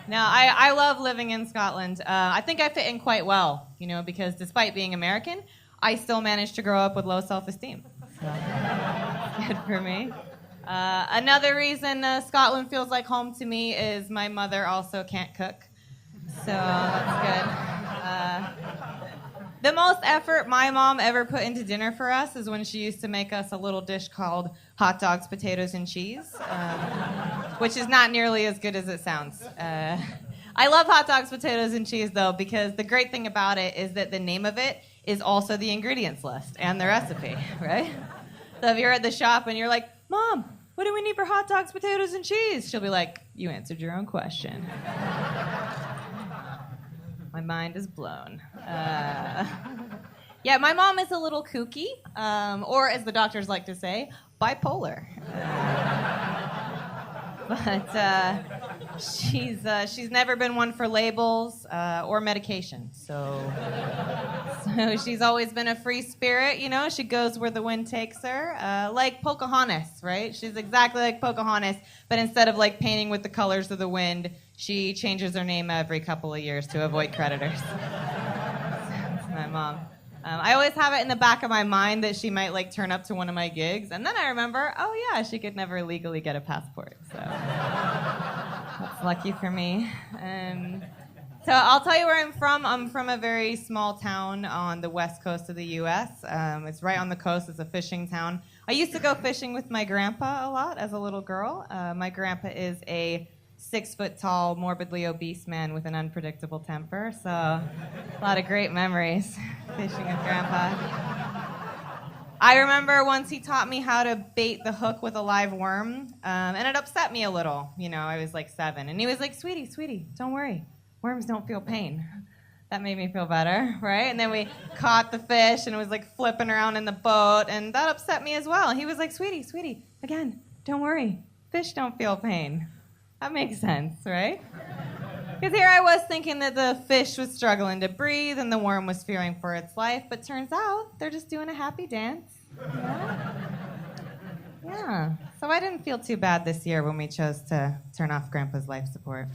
No, I love living in Scotland. I think I fit in quite well, because despite being American, I still managed to grow up with low self-esteem. So, good for me. Another reason Scotland feels like home to me is my mother also can't cook. So that's good. The most effort my mom ever put into dinner for us is when she used to make us a little dish called hot dogs, potatoes, and cheese, which is not nearly as good as it sounds. I love hot dogs, potatoes, and cheese, though, because the great thing about it is that the name of it is also the ingredients list and the recipe, right? So if you're at the shop and you're like, Mom, what do we need for hot dogs, potatoes, and cheese? She'll be like, you answered your own question. My mind is blown. Yeah, my mom is a little kooky, or as the doctors like to say, bipolar. But she's never been one for labels or medication. So she's always been a free spirit, She goes where the wind takes her, like Pocahontas, right? She's exactly like Pocahontas, but instead of painting with the colors of the wind, she changes her name every couple of years to avoid creditors. That's my mom. I always have it in the back of my mind that she might turn up to one of my gigs, and then I remember, oh yeah, she could never legally get a passport. So that's lucky for me. So I'll tell you where I'm from. I'm from a very small town on the west coast of the U.S. It's right on the coast. It's a fishing town. I used to go fishing with my grandpa a lot as a little girl. My grandpa is a 6-foot-tall, morbidly obese man with an unpredictable temper. So a lot of great memories fishing with Grandpa. I remember once he taught me how to bait the hook with a live worm, and it upset me a little. I was 7. And he was like, sweetie, don't worry. Worms don't feel pain. That made me feel better, right? And then we caught the fish, and it was flipping around in the boat, and that upset me as well. And he was like, sweetie, again, don't worry. Fish don't feel pain. That makes sense, right? Because here I was thinking that the fish was struggling to breathe and the worm was fearing for its life, but turns out they're just doing a happy dance. Yeah. So I didn't feel too bad this year when we chose to turn off Grandpa's life support.